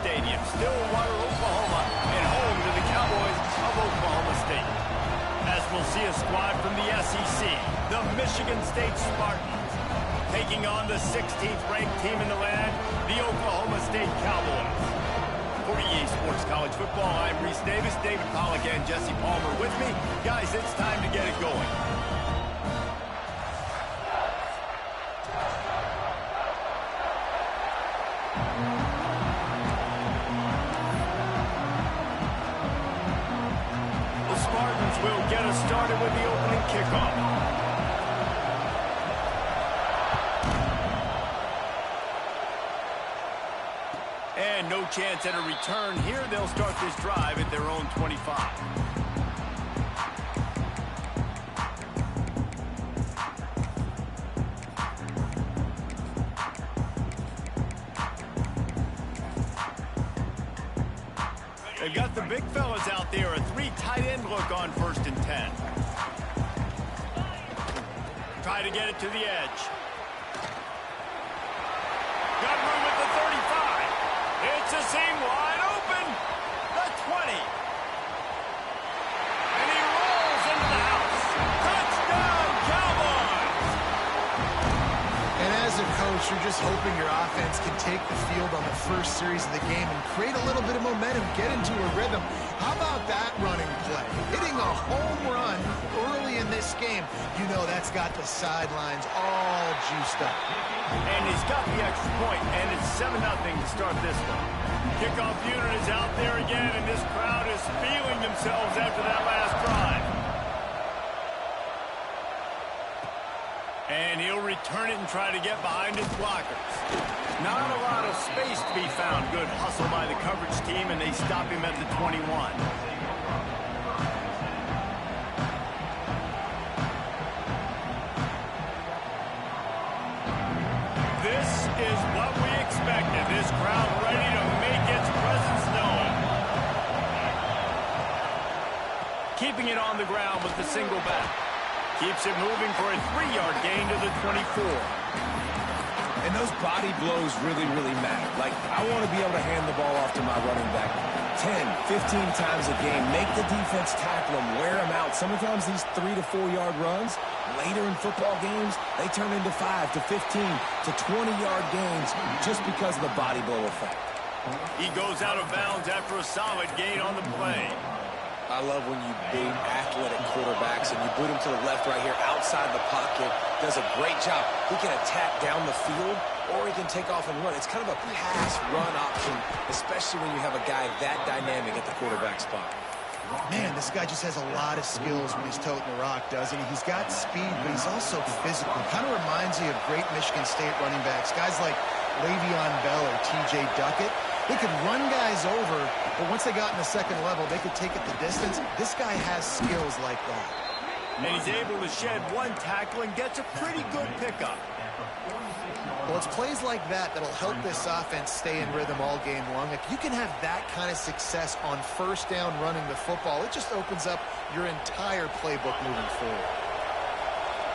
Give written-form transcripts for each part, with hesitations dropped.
Stadium, Stillwater, Oklahoma, and home to the Cowboys of Oklahoma State. As we'll see a squad from the SEC, the Michigan State Spartans, taking on the 16th ranked team in the land, the Oklahoma State Cowboys. For EA Sports College Football, I'm Reese Davis, David Pollack, and Jesse Palmer with me. Guys, it's time to get it going. The Spartans will get us started with the opening kickoff. And no chance at a return here. They'll start this drive at their own 25. They've got the big fellas out there. A 3 tight end look on 1st and 10. Try to get it to the edge. Got room at the 35. It's a seam wide open. The 20. And he rolls into the house. Touchdown, Cowboys! And as a coach, you're just hoping your offense can take the field on the first series of the game and create a little bit of momentum, get into a rhythm. How about that running play? Hitting a home run early in this game. You know that's got the sidelines all juiced up. And he's got the extra point, and it's 7-0 to start this one. Kickoff unit is out there again, and this crowd is feeling themselves after that last drive. And he'll return it and try to get behind his blockers. Not a lot of space to be found. Good hustle by the coverage team, and they stop him at the 21. This is what we expected. This crowd ready to make its presence known. Keeping it on the ground with the single back. Keeps it moving for a 3-yard gain to the 24. And those body blows really, really matter. Like, I want to be able to hand the ball off to my running back 10, 15 times a game. Make the defense tackle them, wear them out. Sometimes these 3 to 4 yard runs, later in football games, they turn into 5 to 15 to 20-yard gains just because of the body blow effect. He goes out of bounds after a solid gain on the play. I love when you boot athletic quarterbacks and you boot him to the left right here outside the pocket. Does a great job. He can attack down the field or he can take off and run. It's kind of a pass-run option, especially when you have a guy that dynamic at the quarterback spot. Man, this guy just has a lot of skills when he's toting the rock, doesn't he? He's got speed, but he's also physical. Kind of reminds me of great Michigan State running backs. Guys like Le'Veon Bell or T.J. Duckett. They could run guys over, but once they got in the second level, they could take it the distance. This guy has skills like that. And he's able to shed one tackle and gets a pretty good pickup. Well, it's plays like that that'll help this offense stay in rhythm all game long. If you can have that kind of success on 1st down running the football, it just opens up your entire playbook moving forward.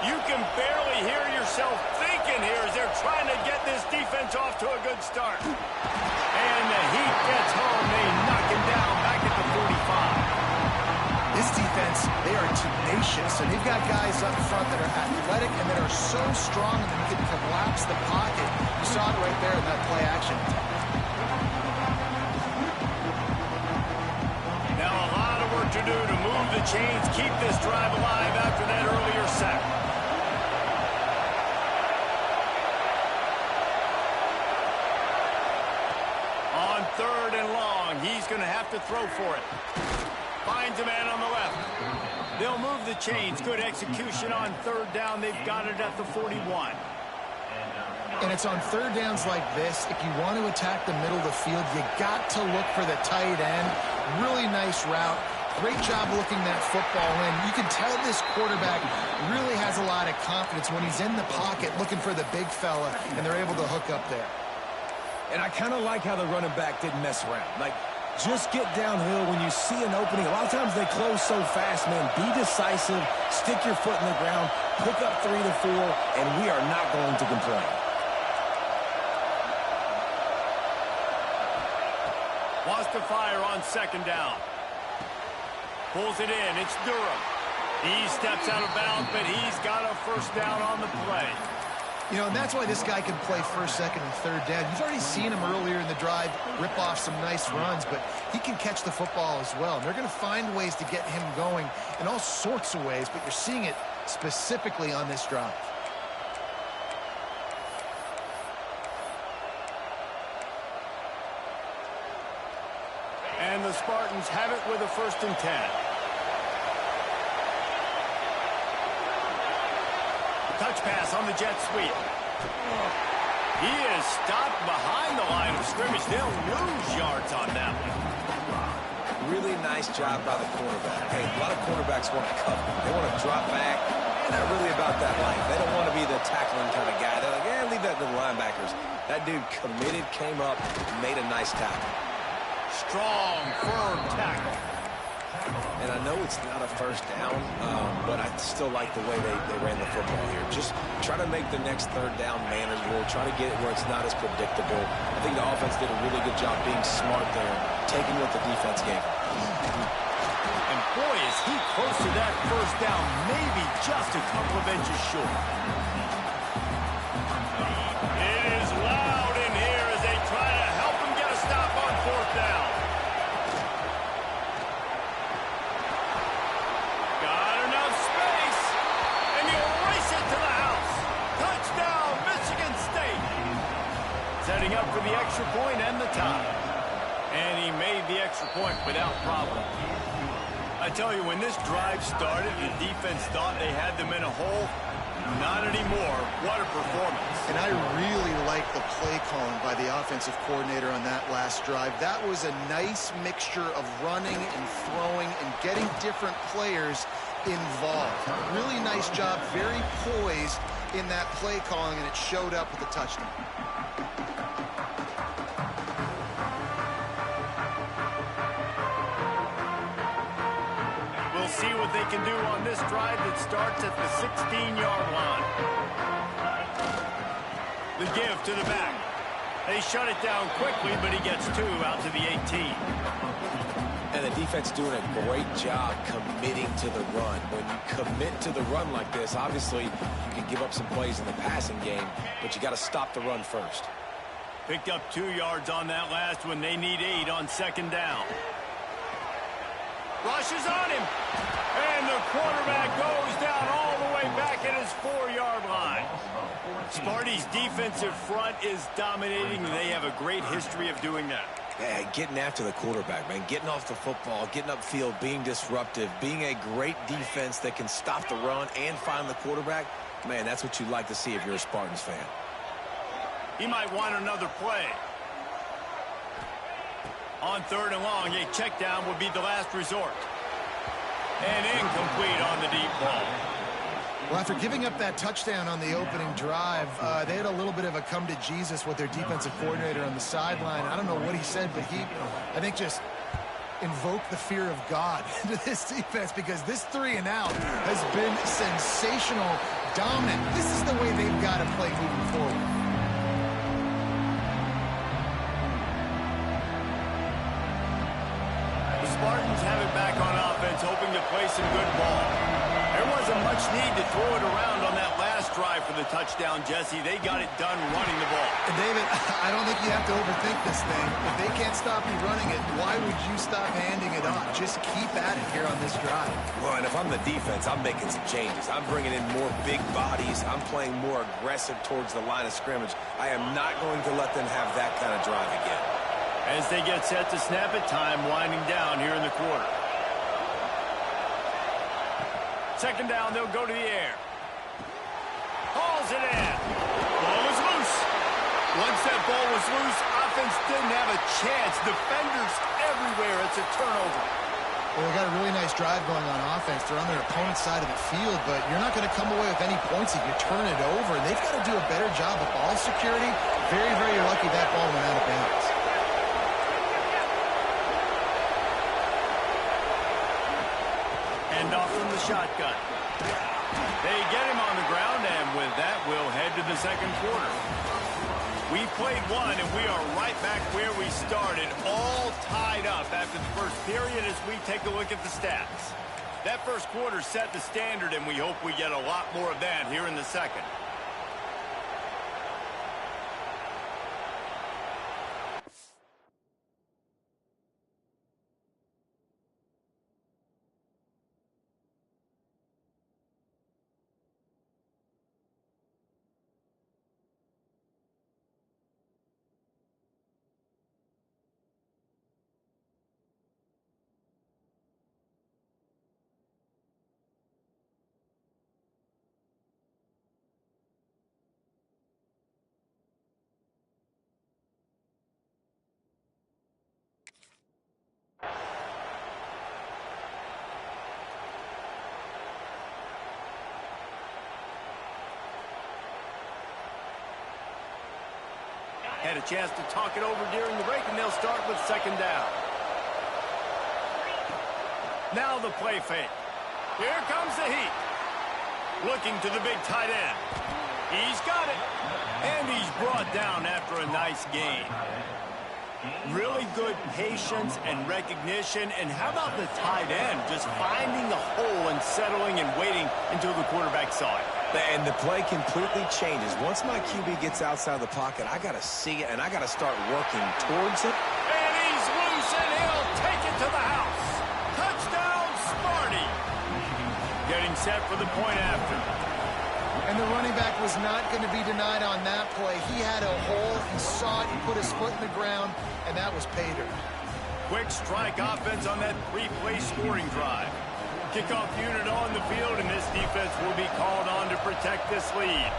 You can barely hear yourself thinking here as they're trying to get this defense off to a good start. And the heat gets home. They knock him down back at the 45. This defense, they are tenacious, and they've got guys up front that are athletic and that are so strong that they can collapse the pocket. You saw it right there in that play action. Now a lot of work to do to move the chains, keep this drive alive after that earlier sack. On 3rd and long, he's going to have to throw for it. Finds a man on the left. They'll move the chains. Good execution on 3rd down. They've got it at the 41. And it's on 3rd downs like this. If you want to attack the middle of the field, you got to look for the tight end. Really nice route. Great job looking that football in. You can tell this quarterback really has a lot of confidence when he's in the pocket looking for the big fella, and they're able to hook up there. And I kind of like how the running back didn't mess around. Like, just get downhill when you see an opening. A lot of times they close so fast, man. Be decisive, stick your foot in the ground, pick up 3 to 4, and we are not going to complain. Wants to fire on second down. Pulls it in. It's Durham. He steps out of bounds, but he's got a first down on the play. You know, and that's why this guy can play first, second, and third down. You've already seen him earlier in the drive rip off some nice runs, but he can catch the football as well. And they're going to find ways to get him going in all sorts of ways, but you're seeing it specifically on this drive. And the Spartans have it with a 1st and 10. Touch pass on the jet sweep. He is stopped behind the line of scrimmage. They'll lose yards on that one. Really nice job by the quarterback. Hey, a lot of quarterbacks want to cover. They want to drop back. They're not really about that life. They don't want to be the tackling kind of guy. They're like, yeah, leave that to the linebackers. That dude committed, came up, made a nice tackle. Strong, firm tackle. And I know it's not a first down, but I still like the way they ran the football here. Just try to make the next third down manageable. Try to get it where it's not as predictable. I think the offense did a really good job being smart there, taking what the defense gave them. And boy, is he close to that first down, maybe just a couple of inches short. It is loud in here as they try to help him get a stop on 4th down. Got enough space, and he'll race it to the house. Touchdown, Michigan State. Setting up for the extra point and the tie. And he made the extra point without problem. I tell you, when this drive started, the defense thought they had them in a hole. Not anymore. What a performance. And I really like the play calling by the offensive coordinator on that last drive. That was a nice mixture of running and throwing and getting different players involved. Really nice job, very poised in that play calling, and it showed up with a touchdown. We'll see what they can do on this drive that starts at the 16-yard line. The give to the back. They shut it down quickly, but he gets 2 out to the 18. And the defense doing a great job committing to the run. When you commit to the run like this, obviously you can give up some plays in the passing game, but you got to stop the run first. Picked up 2 yards on that last one. They need 8 on second down. Rushes on him. And the quarterback goes down all the way back at his 4-yard line. Sparty's defensive front is dominating. They have a great history of doing that. Yeah, getting after the quarterback, man. Getting off the football, getting upfield, being disruptive, being a great defense that can stop the run and find the quarterback. Man, that's what you'd like to see if you're a Spartans fan. He might want another play. On 3rd and long, a check down would be the last resort. And incomplete on the deep ball. Well, after giving up that touchdown on the opening drive, they had a little bit of a come to Jesus with their defensive coordinator on the sideline. I don't know what he said, but he, I think, just invoked the fear of God into this defense, because this 3 and out has been sensational, dominant. This is the way they've got to play moving forward. Spartans have it back on offense, hoping to play some good ball. There wasn't much need to throw it around on that last drive for the touchdown, Jesse. They got it done running the ball. And David, I don't think you have to overthink this thing. If they can't stop you running it, why would you stop handing it off? Just keep at it here on this drive. Well, and if I'm the defense, I'm making some changes. I'm bringing in more big bodies. I'm playing more aggressive towards the line of scrimmage. I am not going to let them have that kind of drive again. As they get set to snap it, time winding down here in the quarter. Second down, they'll go to the air. Hauls it in. Ball is loose. Once that ball was loose, offense didn't have a chance. Defenders everywhere. It's a turnover. Well, they got a really nice drive going on offense. They're on their opponent's side of the field, but you're not going to come away with any points if you turn it over. They've got to do a better job of ball security. Very, very lucky that ball went out of bounds. Off from the shotgun. They get him on the ground, and with that, we'll head to the second quarter. We played one, and we are right back where we started, all tied up after the first period as we take a look at the stats. That first quarter set the standard, and we hope we get a lot more of that here in the second. Had a chance to talk it over during the break, and they'll start with second down. Now the play fake. Here comes the heat. Looking to the big tight end. He's got it. And he's brought down after a nice gain. Really good patience and recognition. And how about the tight end just finding the hole and settling and waiting until the quarterback saw it? And the play completely changes. Once my QB gets outside the pocket, I got to see it, and I got to start working towards it. And he's loose, and he'll take it to the house. Touchdown, Smarty. Getting set for the point after. And the running back was not going to be denied on that play. He had a hole. He saw it. He put his foot in the ground, and that was pay dirt. Quick strike offense on that three-play scoring drive. Kickoff unit on the field, and this defense will be called on to protect this lead.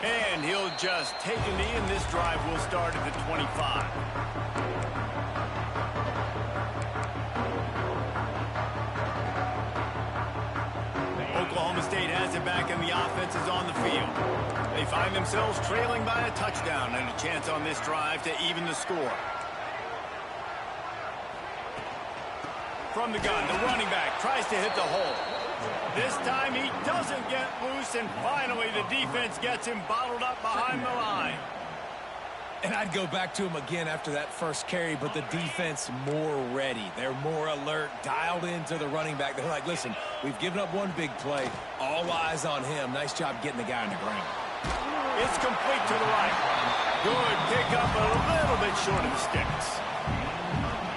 And he'll just take a knee, and this drive will start at the 25. Oklahoma State has it back, and the offense is on the field. They find themselves trailing by a touchdown and a chance on this drive to even the score. From the gun, the running back tries to hit the hole. This time he doesn't get loose, and finally the defense gets him bottled up behind the line. And I'd go back to him again after that first carry, but the defense more ready. They're more alert, dialed into the running back. They're like, listen, we've given up one big play. All eyes on him. Nice job getting the guy on the ground. It's complete to the right. Good pickup, but a little bit short of the sticks.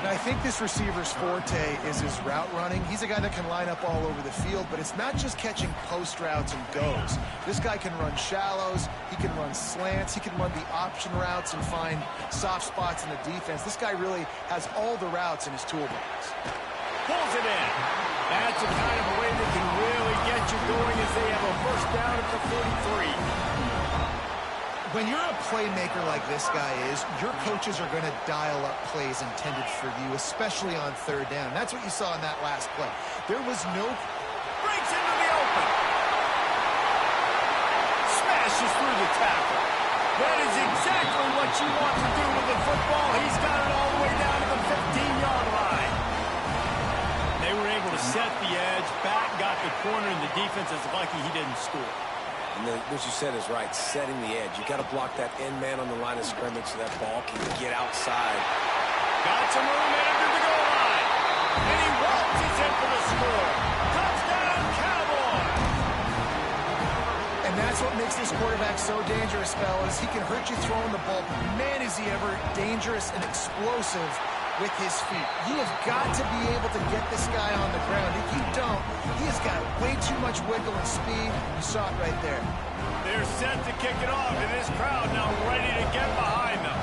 And I think this receiver's forte is his route running. He's a guy that can line up all over the field, but it's not just catching post routes and goes. This guy can run shallows. He can run slants. He can run the option routes and find soft spots in the defense. This guy really has all the routes in his toolbox. Pulls it in. That's the kind of way that can really get you going as they have a first down at the 43. When you're a playmaker like this guy is, your coaches are going to dial up plays intended for you, especially on third down. That's what you saw in that last play. There was no... Breaks into the open. Smashes through the tackle. That is exactly what you want to do with the football. He's got it all the way down to the 15-yard line. They were able to set the edge, back got the corner, and the defense is lucky he didn't score. And what you said is right, setting the edge. You got to block that end man on the line of scrimmage so that ball can get outside. Got some room under the goal line. And he waltzes in for the score. Touchdown, Cowboys! And that's what makes this quarterback so dangerous, fellas. He can hurt you throwing the ball. Man, is he ever dangerous and explosive with his feet. You have got to be able to get this guy on the ground. If you don't, he has got way too much wiggle and speed. You saw it right there. They're set to kick it off, and this crowd now ready to get behind them.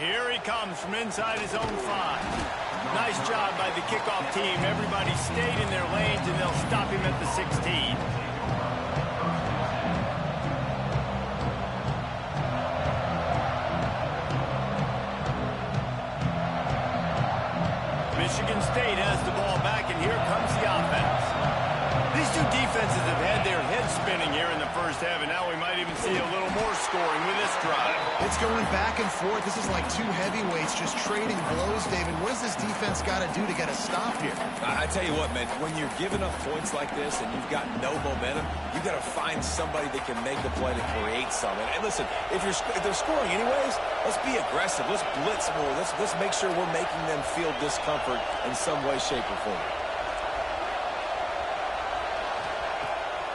Here he comes from inside his own 5. Nice job by the kickoff team. Everybody stayed in their lanes, and they'll stop him at the 16. Michigan State has the ball back, and here comes the offense. These two defenses have had their heads spinning here in the first half, and now we might even see a little more scoring with this drive. It's going back and forth. This is like two heavyweights just trading blows, David. What does this defense got to do to get a stop here? I tell you what, man, when you're giving up points like this and you've got no momentum, you got to find somebody that can make the play to create something. And listen, if they're scoring anyways, let's be aggressive. Let's blitz more. Let's make sure we're making them feel discomfort in some way, shape, or form.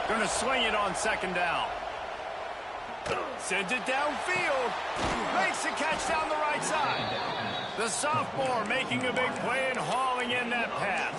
Going to swing it on second down. Sends it downfield. Makes the catch down the right side. The sophomore making a big play and hauling in that pass.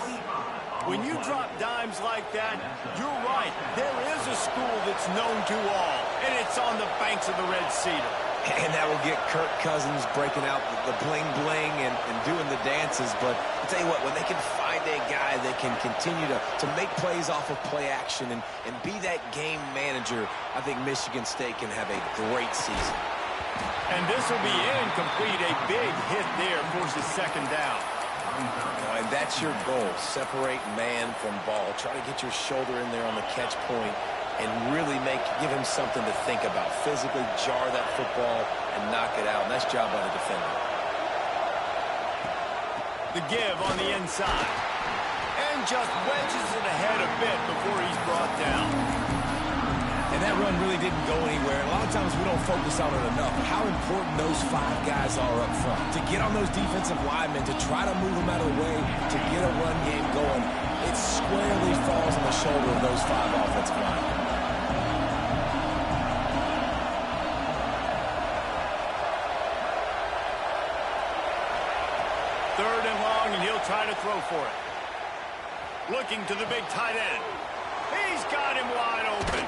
When you drop dimes like that, you're right. There is a school that's known to all, and it's on the banks of the Red Cedar. And that will get Kirk Cousins breaking out the bling-bling and doing the dances. But I'll tell you what, when they can find a guy that can continue to make plays off of play action and be that game manager, I think Michigan State can have a great season. And this will be incomplete. A big hit there forces second down. And that's your goal. Separate man from ball. Try to get your shoulder in there on the catch point and really give him something to think about. Physically jar that football and knock it out. Nice job by the defender. The give on the inside. And just wedges it ahead a bit before he's brought down. And that run really didn't go anywhere. A lot of times we don't focus on it enough. How important those five guys are up front. To get on those defensive linemen, to try to move them out of the way, to get a run game going, it squarely falls on the shoulder of those five offensive linemen. Third and long, and he'll try to throw for it. Looking to the big tight end. He's got him wide open.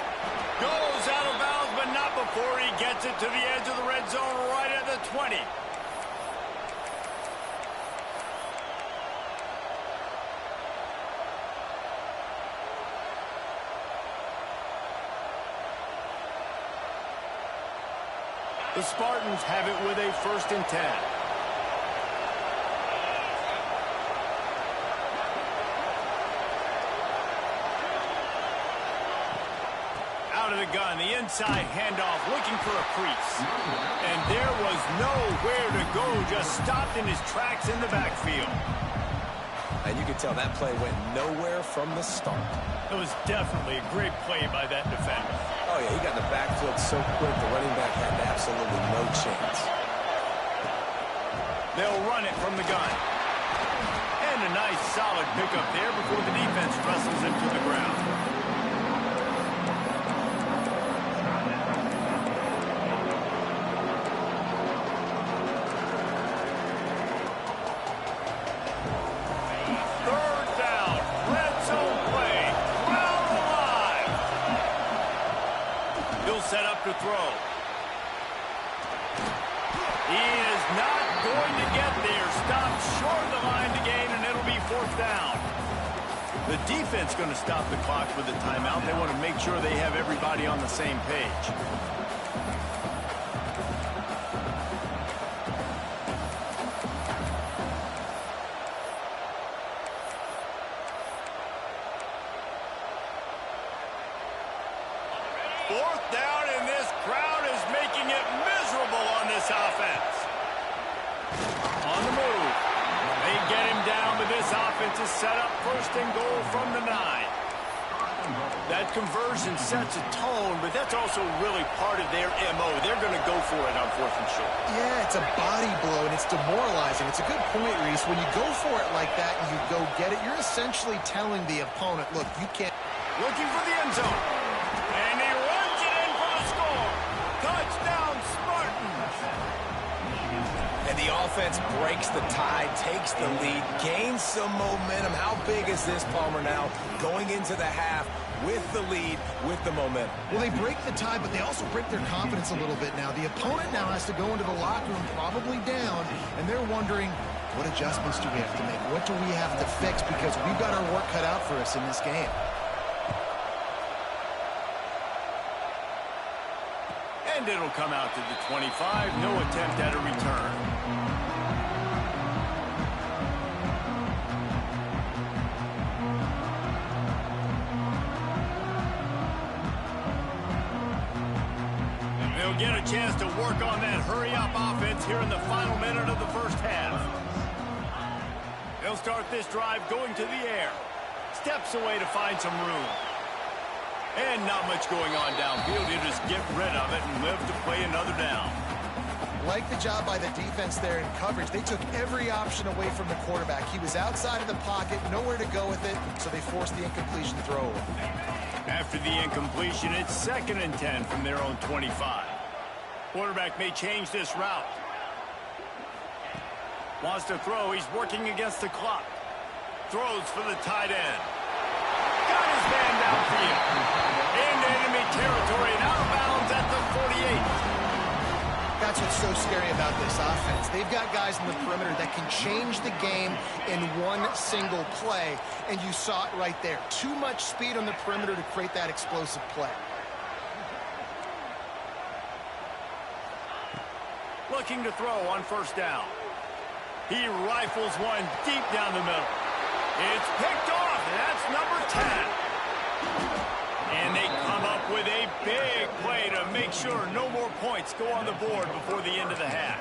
Goes out of bounds, but not before he gets it to the edge of the red zone right at the 20. The Spartans have it with a 1st and 10. Out of the gun, the inside handoff, looking for a crease. And there was nowhere to go, just stopped in his tracks in the backfield. And you can tell that play went nowhere from the start. It was definitely a great play by that defender. Oh, yeah, he got the back foot so quick, the running back had absolutely no chance. They'll run it from the gun. And a nice, solid pickup there before the defense wrestles him to the ground. Set up to throw. He is not going to get there. Stopped short of the line to gain, and it'll be 4th down. The defense going to stop the clock with the timeout. They want to make sure they have everybody on the same page. Fourth down, and this crowd is making it miserable on this offense. On the move. They get him down, but this offense is set up 1st and goal from the 9. That conversion sets a tone, but that's also really part of their MO. They're going to go for it on 4th and short. Yeah, it's a body blow, and it's demoralizing. It's a good point, Reese. When you go for it like that and you go get it, you're essentially telling the opponent, look, you can't. Looking for the end zone. And he runs it in for the score. Touchdown, Spartans. And the offense breaks the tie, takes the lead, gains some momentum. How big is this, Palmer, now? Going into the half with the lead, with the momentum. Well, they break the tie, but they also break their confidence a little bit now. The opponent now has to go into the locker room probably down, and they're wondering, what adjustments do we have to make? What do we have to fix? Because we've got our work cut out for us in this game. And it'll come out to the 25. No attempt at a return. get a chance to work on that hurry-up offense here in the final minute of the first half. They'll start this drive going to the air. Steps away to find some room. And not much going on downfield. He'll just get rid of it and live to play another down. Like the job by the defense there in coverage. They took every option away from the quarterback. He was outside of the pocket, nowhere to go with it, so they forced the incompletion throw away. After the incompletion, it's 2nd and 10 from their own 25. Quarterback may change this route. Wants to throw. He's working against the clock. Throws for the tight end. Got his man downfield. Into enemy territory and out of bounds at the 48. That's what's so scary about this offense. They've got guys in the perimeter that can change the game in one single play, and you saw it right there. Too much speed on the perimeter to create that explosive play. Looking to throw on 1st down. He rifles one deep down the middle. It's picked off, and that's number 10. And they come up with a big play to make sure no more points go on the board before the end of the half.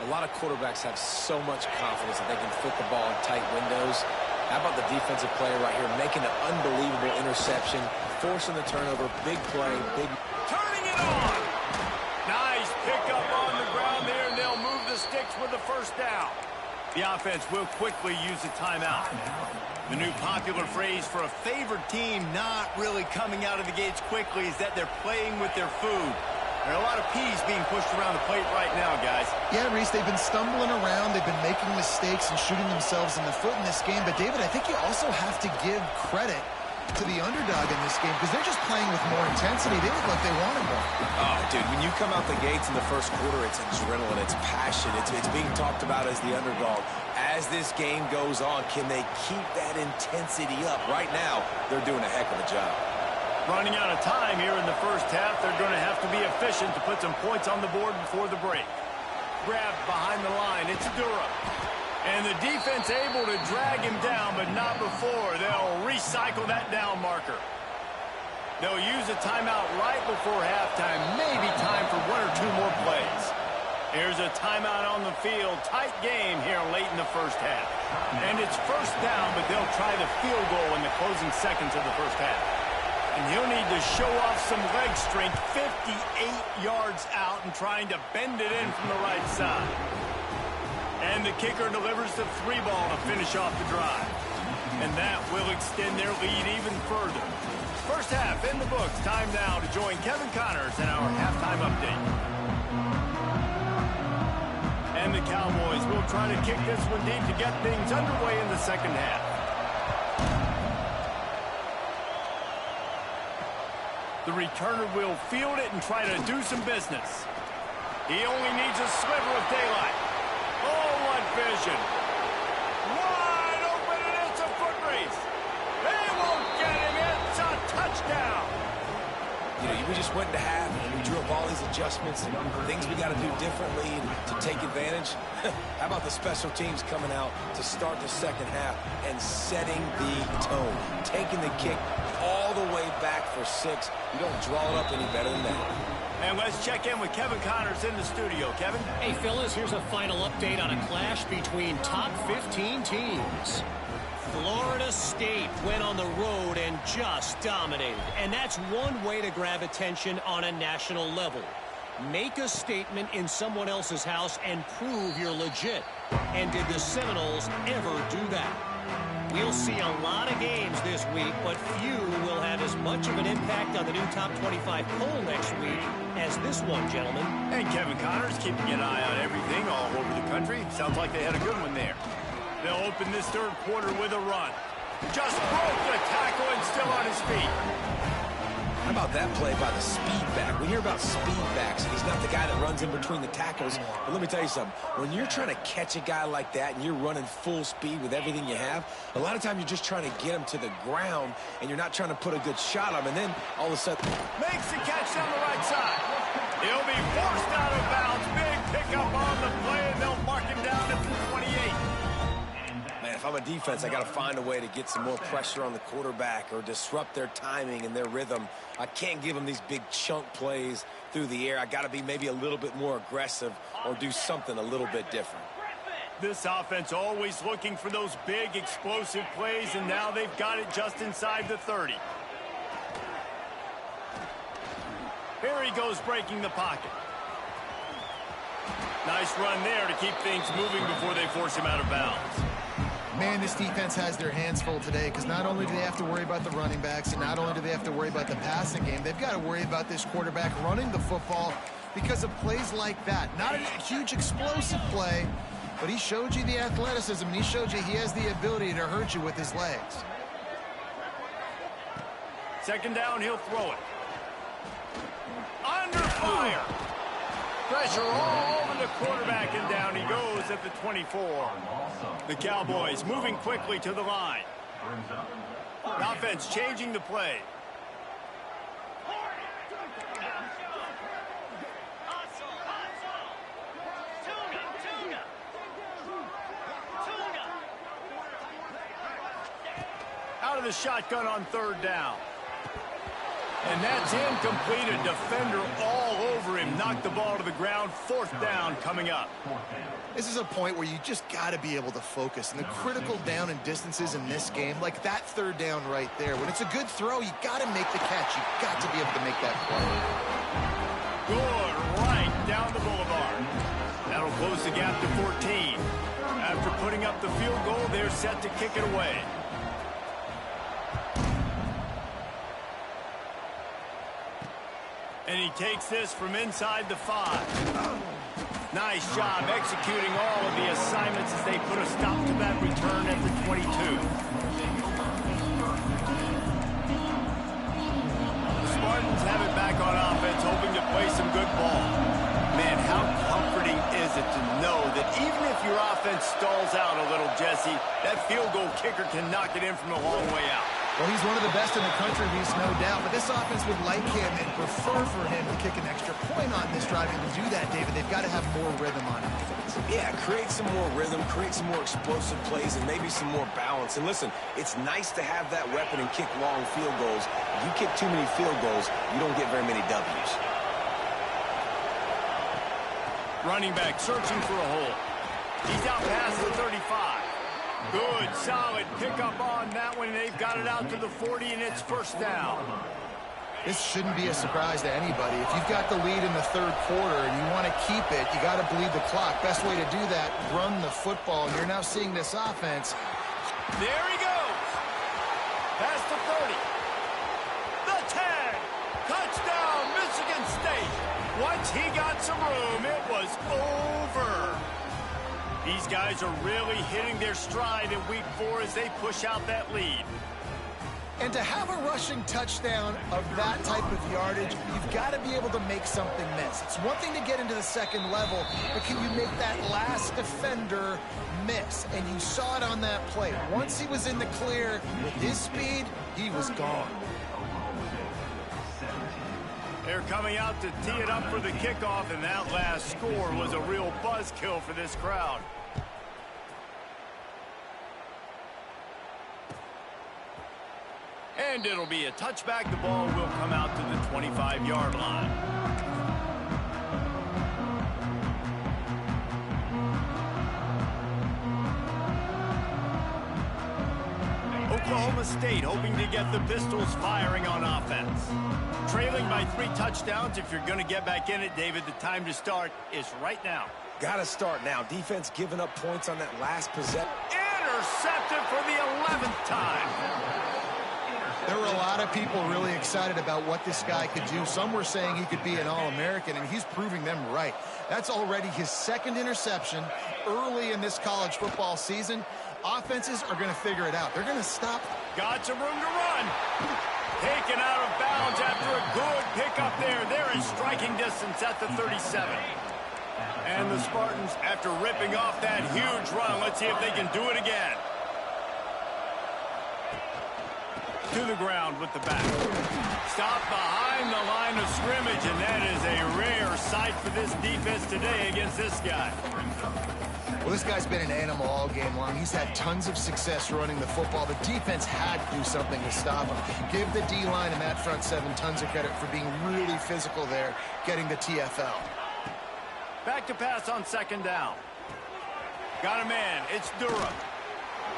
A lot of quarterbacks have so much confidence that they can fit the ball in tight windows. How about the defensive player right here making an unbelievable interception, forcing the turnover, big play, big... Turning it on! Nice pickup on the ground there, and they'll move the sticks with the 1st down. The offense will quickly use a timeout. The new popular phrase for a favored team not really coming out of the gates quickly is that they're playing with their food. There are a lot of peas being pushed around the plate right now, guys. Yeah, Reese, they've been stumbling around. They've been making mistakes and shooting themselves in the foot in this game. But, David, I think you also have to give credit to the underdog in this game because they're just playing with more intensity. They look like they wanted more. Oh, dude, when you come out the gates in the 1st quarter, it's adrenaline, it's passion, it's being talked about as the underdog. As this game goes on, can they keep that intensity up? Right now, they're doing a heck of a job. Running out of time here in the 1st half, they're going to have to be efficient to put some points on the board before the break. Grabbed behind the line, it's Durham. And the defense able to drag him down, but not before. They'll recycle that down marker. They'll use a timeout right before halftime. Maybe time for 1 or 2 more plays. Here's a timeout on the field. Tight game here late in the 1st half. And it's 1st down, but they'll try the field goal in the closing seconds of the 1st half. And he'll need to show off some leg strength 58 yards out and trying to bend it in from the right side. And the kicker delivers the 3 ball to finish off the drive. And that will extend their lead even further. 1st half in the books. Time now to join Kevin Connors in our halftime update. And the Cowboys will try to kick this one deep to get things underway in the 2nd half. The returner will field it and try to do some business. He only needs a sliver of daylight. Oh, what vision. Wide open, and it's a foot race. They won't get him. It's a touchdown. You know, we just went to half, and we drew up all these adjustments and things we got to do differently to take advantage. How about the special teams coming out to start the 2nd half and setting the tone, taking the kick all the way back for 6. You don't draw it up any better than that. And let's check in with Kevin Connors in the studio. Kevin? Hey, fellas, here's a final update on a clash between top 15 teams. Florida State went on the road and just dominated. And that's one way to grab attention on a national level. Make a statement in someone else's house and prove you're legit. And did the Seminoles ever do that? We'll see a lot of games this week, but few will have as much of an impact on the new top 25 poll next week as this one, gentlemen. And Kevin Connors keeping an eye on everything all over the country. Sounds like they had a good one there. They'll open this 3rd quarter with a run. Just broke the tackle and still on his feet. How about that play by the speed back? We hear about speed backs, and he's not the guy that runs in between the tackles. But let me tell you something. When you're trying to catch a guy like that and you're running full speed with everything you have, a lot of times you're just trying to get him to the ground, and you're not trying to put a good shot on him, and then all of a sudden... Makes the catch down the right side. He'll be forced out of bounds. Big pickup on the play, and they'll mark him down at the 28. Man, if I'm a defense, I got to find a way to get some more pressure on the quarterback or disrupt their timing and their rhythm. I can't give them these big chunk plays through the air. I got to be maybe a little bit more aggressive or do something a little bit different. This offense always looking for those big, explosive plays, and now they've got it just inside the 30. Here he goes, breaking the pocket. Nice run there to keep things moving before they force him out of bounds. Man, this defense has their hands full today because not only do they have to worry about the running backs and not only do they have to worry about the passing game, they've got to worry about this quarterback running the football because of plays like that. Not a huge explosive play, but he showed you the athleticism, and he showed you he has the ability to hurt you with his legs. Second down, he'll throw it. Under fire. Pressure all over the quarterback, and down he goes at the 24. The Cowboys moving quickly to the line. The offense changing the play. Out of the shotgun on third down. And that's incomplete. A defender all over him. Knocked the ball to the ground. Fourth down coming up. This is a point where you just got to be able to focus. And the critical down and distances in this game, like that third down right there, when it's a good throw, you got to make the catch. You got to be able to make that play. Good right down the boulevard. That'll close the gap to 14. After putting up the field goal, they're set to kick it away. And he takes this from inside the 5. Nice job executing all of the assignments as they put a stop to that return at the 22. The Spartans have it back on offense, hoping to play some good ball. Man, how comforting is it to know that even if your offense stalls out a little, Jesse, that field goal kicker can knock it in from a long way out. Well, he's one of the best in the country, Reese, no doubt. But this offense would like him and prefer for him to kick an extra point on this drive. And to do that, David, they've got to have more rhythm on offense. Yeah, create some more rhythm, create some more explosive plays, and maybe some more balance. And listen, it's nice to have that weapon and kick long field goals. If you kick too many field goals, you don't get very many W's. Running back searching for a hole. He's out past the 35. Good, solid pickup on that one. They've got it out to the 40, and it's first down. This shouldn't be a surprise to anybody. If you've got the lead in the third quarter and you want to keep it, you got to bleed the clock. Best way to do that, run the football. And you're now seeing this offense. There he goes. Past the 30. The 10. Touchdown, Michigan State. Once he got some room, it was over. These guys are really hitting their stride in week 4 as they push out that lead. And to have a rushing touchdown of that type of yardage, you've got to be able to make something miss. It's one thing to get into the second level, but can you make that last defender miss? And you saw it on that play. Once he was in the clear with his speed, he was gone. They're coming out to tee it up for the kickoff, and that last score was a real buzzkill for this crowd. And it'll be a touchback. The ball will come out to the 25-yard line. Oklahoma State hoping to get the Pistols firing on offense. Trailing by 3 touchdowns. If you're going to get back in it, David, the time to start is right now. Got to start now. Defense giving up points on that last possession. Intercepted for the 11th time. There were a lot of people really excited about what this guy could do. Some were saying he could be an All-American, and he's proving them right. That's already his 2nd interception early in this college football season. Offenses are going to figure it out. They're going to stop. Got some room to run. Taken out of bounds after a good pickup there. They're in striking distance at the 37. And the Spartans, after ripping off that huge run, let's see if they can do it again. to the ground with the back. Stopped behind the line of scrimmage, and that is a rare sight for this defense today against this guy. Well, this guy's been an animal all game long. He's had tons of success running the football. The defense had to do something to stop him. Give the D-line and that front seven tons of credit for being really physical there, getting the TFL. Back to pass on second down. Got a man. It's Durham.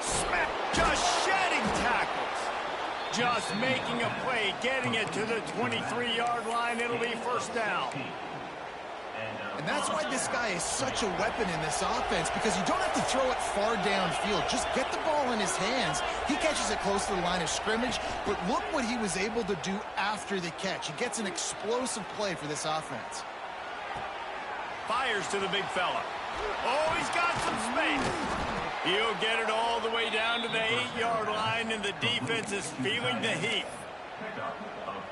Smack. Just shedding tackles. Just making a play, getting it to the 23-yard line. It'll be first down. And that's why this guy is such a weapon in this offense, because you don't have to throw it far downfield. Just get the ball in his hands. He catches it close to the line of scrimmage, but look what he was able to do after the catch. He gets an explosive play for this offense. Fires to the big fella. Oh, he's got some space. He'll get it all the way down to the 8-yard line, and the defense is feeling the heat.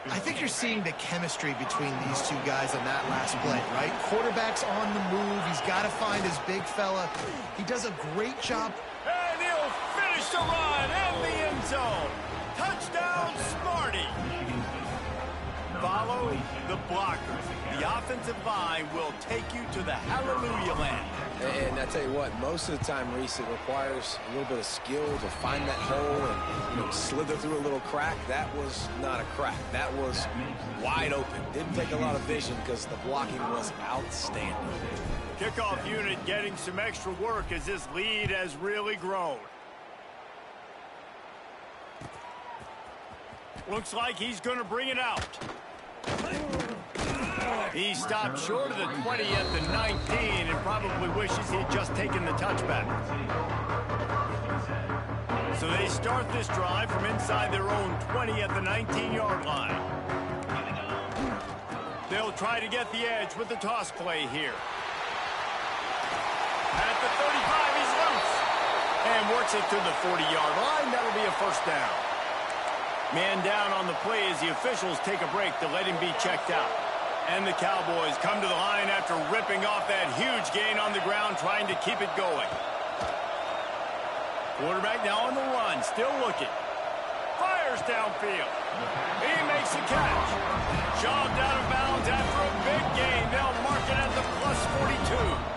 I think you're seeing the chemistry between these two guys on that last play, right? Quarterback's on the move. He's got to find his big fella. He does a great job. And he'll finish the run in the end zone. Touchdown, Smarty. Follow the blockers. The offensive line will take you to the hallelujah land. And I tell you what, most of the time, Reese, it requires a little bit of skill to find that hole and slither through a little crack. That was not a crack. That was wide open. Didn't take a lot of vision because the blocking was outstanding. Kickoff unit getting some extra work as this lead has really grown. Looks like he's going to bring it out. He stopped short of the 20 at the 19 and probably wishes he'd just taken the touchback. So they start this drive from inside their own 20 at the 19-yard line. They'll try to get the edge with the toss play here. At the 35, he's loose. And works it to the 40-yard line. That'll be a first down. Man down on the play as the officials take a break to let him be checked out. And the Cowboys come to the line after ripping off that huge gain on the ground, trying to keep it going. Quarterback now on the run, still looking. Fires downfield. He makes the catch. Shoved out of bounds after a big gain. They'll mark it at the plus 42.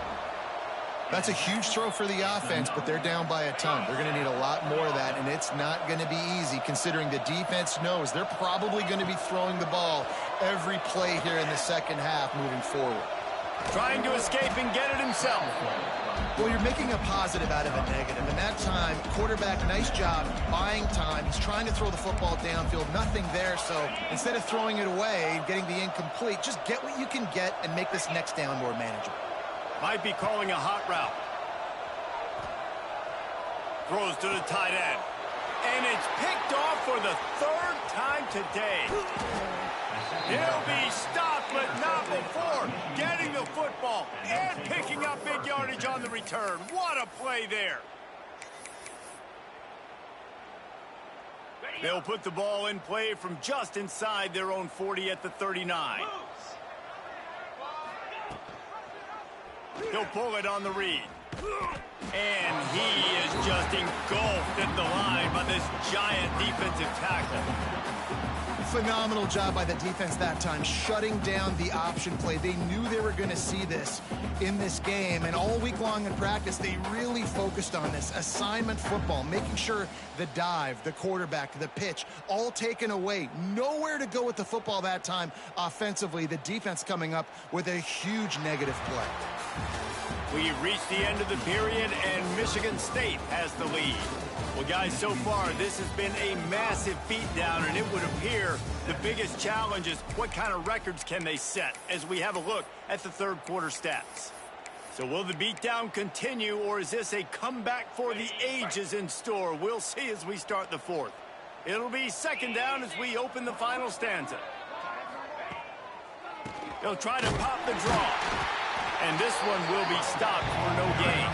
That's a huge throw for the offense, but they're down by a ton. They're going to need a lot more of that, and it's not going to be easy considering the defense knows they're probably going to be throwing the ball every play here in the second half moving forward. Trying to escape and get it himself. Well, you're making a positive out of a negative, and that time, quarterback, nice job buying time. He's trying to throw the football downfield, nothing there, so instead of throwing it away and getting the incomplete, just get what you can get and make this next down more manageable. Might be calling a hot route. Throws to the tight end. And it's picked off for the third time today. He'll be stopped, but not before getting the football and picking up big yardage on the return. What a play there. They'll put the ball in play from just inside their own 40 at the 39. He'll pull it on the read. And he is just engulfed at the line by this giant defensive tackle. Phenomenal job by the defense that time, shutting down the option play. They knew they were going to see this in this game, and all week long in practice, they really focused on this assignment football, making sure the dive, the quarterback, the pitch, all taken away. Nowhere to go with the football that time offensively. The defense coming up with a huge negative play. We reached the end of the period, and Michigan State has the lead. Well, guys, so far, this has been a massive beatdown, and it would appear the biggest challenge is what kind of records can they set as we have a look at the third quarter stats. So will the beatdown continue, or is this a comeback for the ages in store? We'll see as we start the fourth. It'll be second down as we open the final stanza. They'll try to pop the draw. And this one will be stopped for no gain.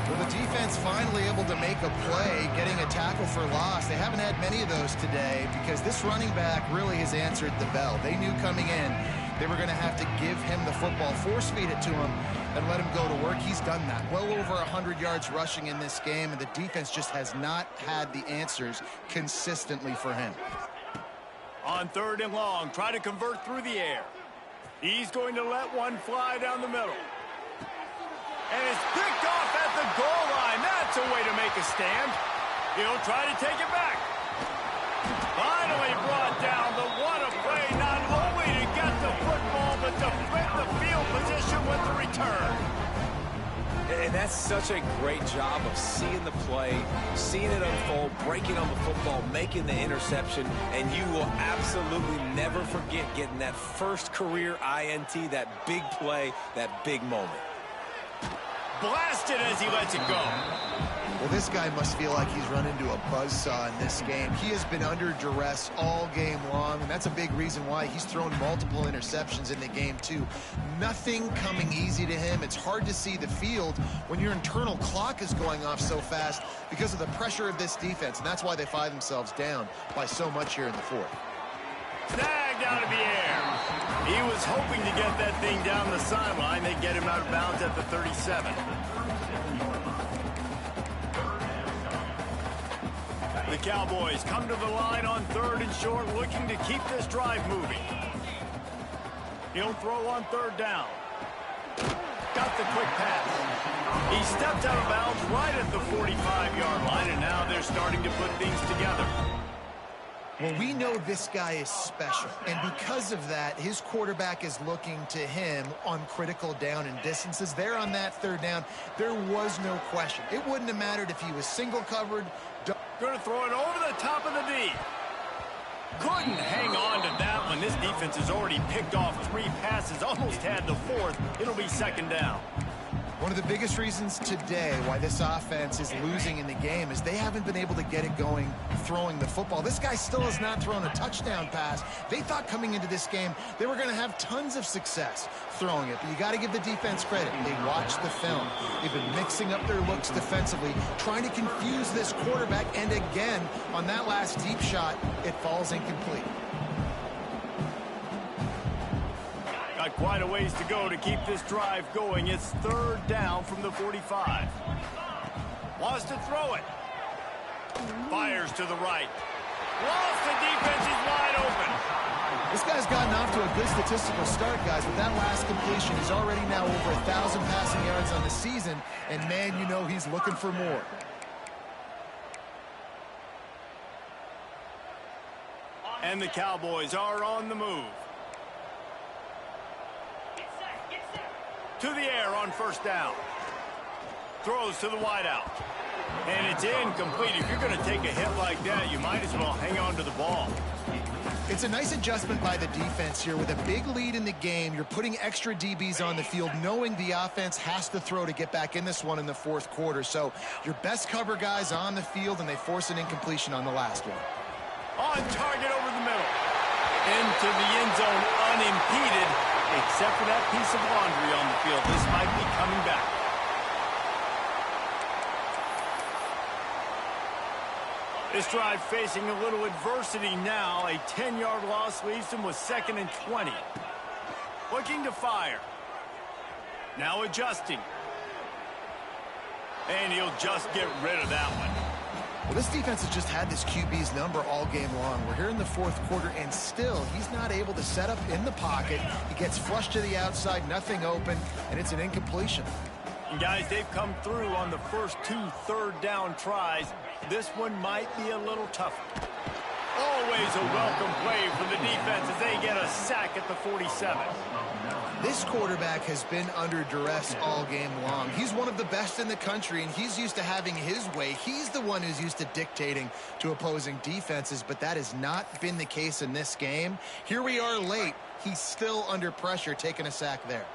Well, the defense finally able to make a play, getting a tackle for loss. They haven't had many of those today because this running back really has answered the bell. They knew coming in they were going to have to give him the football, force feed it to him, and let him go to work. He's done that. Well over 100 yards rushing in this game, and the defense just has not had the answers consistently for him. On 3rd and long, try to convert through the air. He's going to let one fly down the middle. And it's picked off at the goal line. That's a way to make a stand. He'll try to take it back. Finally brought down, but what a play, not only to get the football, but to flip the field position with the return. And that's such a great job of seeing the play, seeing it unfold, breaking on the football, making the interception, and you will absolutely never forget getting that first career INT, that big play, that big moment. Blasted as he lets it go. Well, this guy must feel like he's run into a buzzsaw in this game. He has been under duress all game long, and that's a big reason why he's thrown multiple interceptions in the game, too. Nothing coming easy to him. It's hard to see the field when your internal clock is going off so fast because of the pressure of this defense, and that's why they find themselves down by so much here in the 4th. Snagged out of the air. He was hoping to get that thing down the sideline. They get him out of bounds at the 37. The Cowboys come to the line on 3rd and short, looking to keep this drive moving. He'll throw on 3rd down. Got the quick pass. He stepped out of bounds right at the 45-yard line, and now they're starting to put things together. Well, we know this guy is special, and because of that, his quarterback is looking to him on critical down and distances. There on that 3rd down, there was no question. It wouldn't have mattered if he was single covered. Going to throw it over the top of the D. Couldn't hang on to that one. This defense has already picked off 3 passes, almost had the 4th. It'll be 2nd down. One of the biggest reasons today why this offense is losing in the game is they haven't been able to get it going throwing the football. This guy still has not thrown a touchdown pass. They thought coming into this game they were going to have tons of success throwing it, but you got to give the defense credit. They watched the film. They've been mixing up their looks defensively, trying to confuse this quarterback, and again, on that last deep shot, it falls incomplete. Got quite a ways to go to keep this drive going. It's 3rd down from the 45. Wants to throw it. Fires to the right. Lost the defense is wide open. This guy's gotten off to a good statistical start, guys, but that last completion is already now over 1,000 passing yards on the season, and man, you know he's looking for more. And the Cowboys are on the move. To the air on 1st down. Throws to the wideout. And it's incomplete. If you're going to take a hit like that, you might as well hang on to the ball. It's a nice adjustment by the defense here. With a big lead in the game, you're putting extra DBs on the field, knowing the offense has to throw to get back in this one in the 4th quarter. So your best cover guys on the field, and they force an incompletion on the last one. On target over the middle. Into the end zone unimpeded, except for that piece of laundry on the field. This might be coming back. This drive facing a little adversity now. A 10-yard loss leaves him with 2nd and 20. Looking to fire. Now adjusting. And he'll just get rid of that one. Well, this defense has just had this QB's number all game long. We're here in the 4th quarter, and still he's not able to set up in the pocket. He gets flushed to the outside, nothing open, and it's an incompletion. And guys, they've come through on the first 2 3rd down tries. This one might be a little tougher. Always a welcome play for the defense as they get a sack at the 47. This quarterback has been under duress all game long. He's one of the best in the country, and he's used to having his way. He's the one who's used to dictating to opposing defenses, but that has not been the case in this game. Here we are late. He's still under pressure, taking a sack there.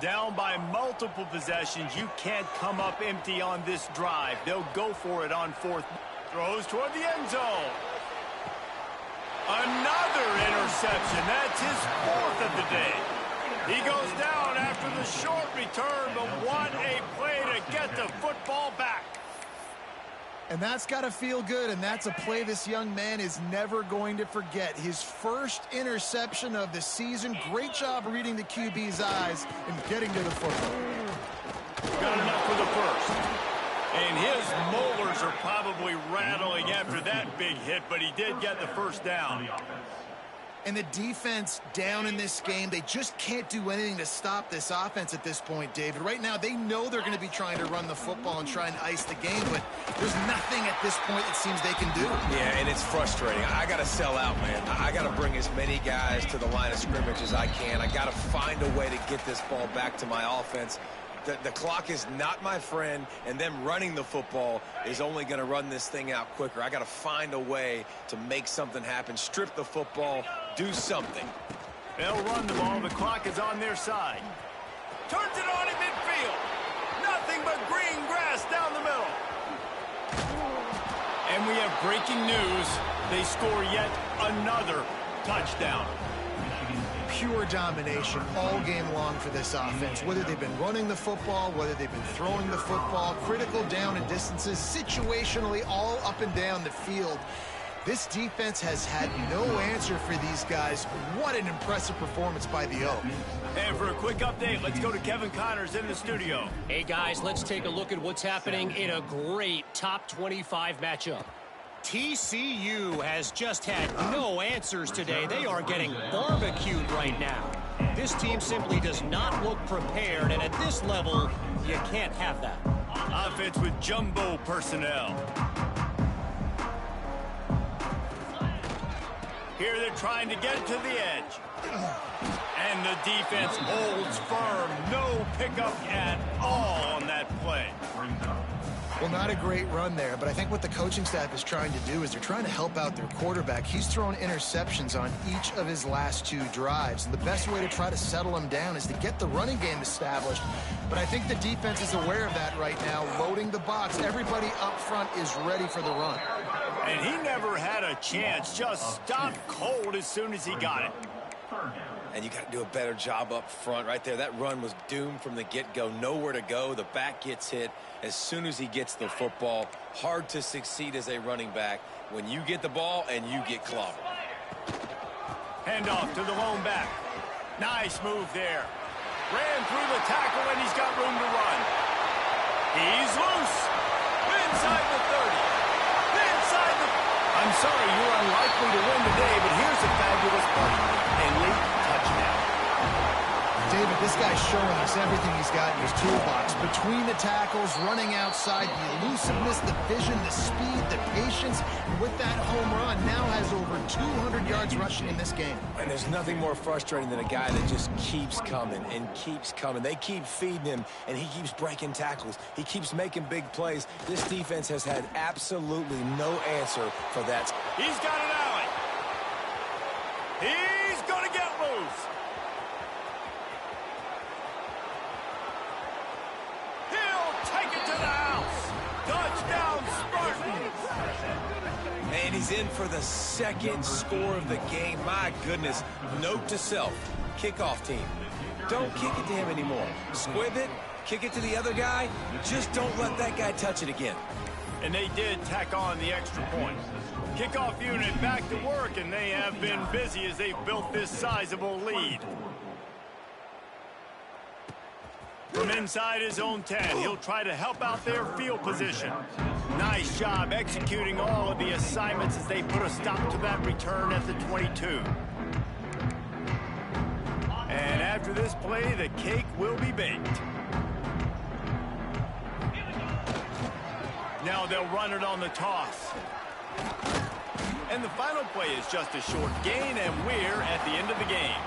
Down by multiple possessions. You can't come up empty on this drive. They'll go for it on 4th. Throws toward the end zone. Another interception. That's his 4th of the day. He goes down after the short return, but what a play to get the football back. And that's got to feel good, and that's a play this young man is never going to forget. His first interception of the season. Great job reading the QB's eyes and getting to the football. Got enough for the first. And his molars are probably rattling after that big hit, but he did get the first down. And the defense down in this game, they just can't do anything to stop this offense at this point, David. Right now, they know they're going to be trying to run the football and try and ice the game, but there's nothing at this point it seems they can do. Yeah, and it's frustrating. I got to sell out, man. I got to bring as many guys to the line of scrimmage as I can. I got to find a way to get this ball back to my offense. The clock is not my friend, and them running the football is only going to run this thing out quicker. I got to find a way to make something happen, strip the football, do something. They'll run the ball. The clock is on their side. Turns it on in midfield. Nothing but green grass down the middle. And we have breaking news. They score yet another touchdown. Pure domination all game long for this offense. Whether they've been running the football, whether they've been throwing the football, critical down and distances, situationally all up and down the field. This defense has had no answer for these guys. What an impressive performance by the O. And for a quick update, let's go to Kevin Connors in the studio. Hey, guys, let's take a look at what's happening in a great top 25 matchup. TCU has just had no answers today. They are getting barbecued right now. This team simply does not look prepared, and at this level, you can't have that. Offense with jumbo personnel. Here they're trying to get to the edge. And the defense holds firm. No pickup at all on that play. Well, not a great run there, but I think what the coaching staff is trying to do is they're trying to help out their quarterback. He's thrown interceptions on each of his last 2 drives, and the best way to try to settle him down is to get the running game established. But I think the defense is aware of that right now, loading the box. Everybody up front is ready for the run. And he never had a chance, just stopped cold as soon as he got it. And you got to do a better job up front right there. That run was doomed from the get-go. Nowhere to go. The back gets hit as soon as he gets the football. Hard to succeed as a running back when you get the ball and you get clobbered. Handoff to the lone back. Nice move there. Ran through the tackle, and he's got room to run. He's loose. Inside the 30. Inside the... I'm sorry, you're unlikely to win today, but here's a fabulous play. A late touchdown. David, this guy's showing us everything he's got in his toolbox. Between the tackles, running outside, the elusiveness, the vision, the speed, the patience. And with that home run, now has over 200 yards rushing in this game. And there's nothing more frustrating than a guy that just keeps coming and keeps coming. They keep feeding him, and he keeps breaking tackles. He keeps making big plays. This defense has had absolutely no answer for that. He's got an alley. He's going to get loose. Take it to the house. Touchdown, Spartans. And he's in for the second score of the game. My goodness. Note to self. Kickoff team. Don't kick it to him anymore. Squib it. Kick it to the other guy. Just don't let that guy touch it again. And they did tack on the extra point. Kickoff unit back to work, and they have been busy as they've built this sizable lead. From inside his own 10, he'll try to help out their field position. Nice job executing all of the assignments as they put a stop to that return at the 22. And after this play, the cake will be baked. Now they'll run it on the toss. And the final play is just a short gain, and we're at the end of the game.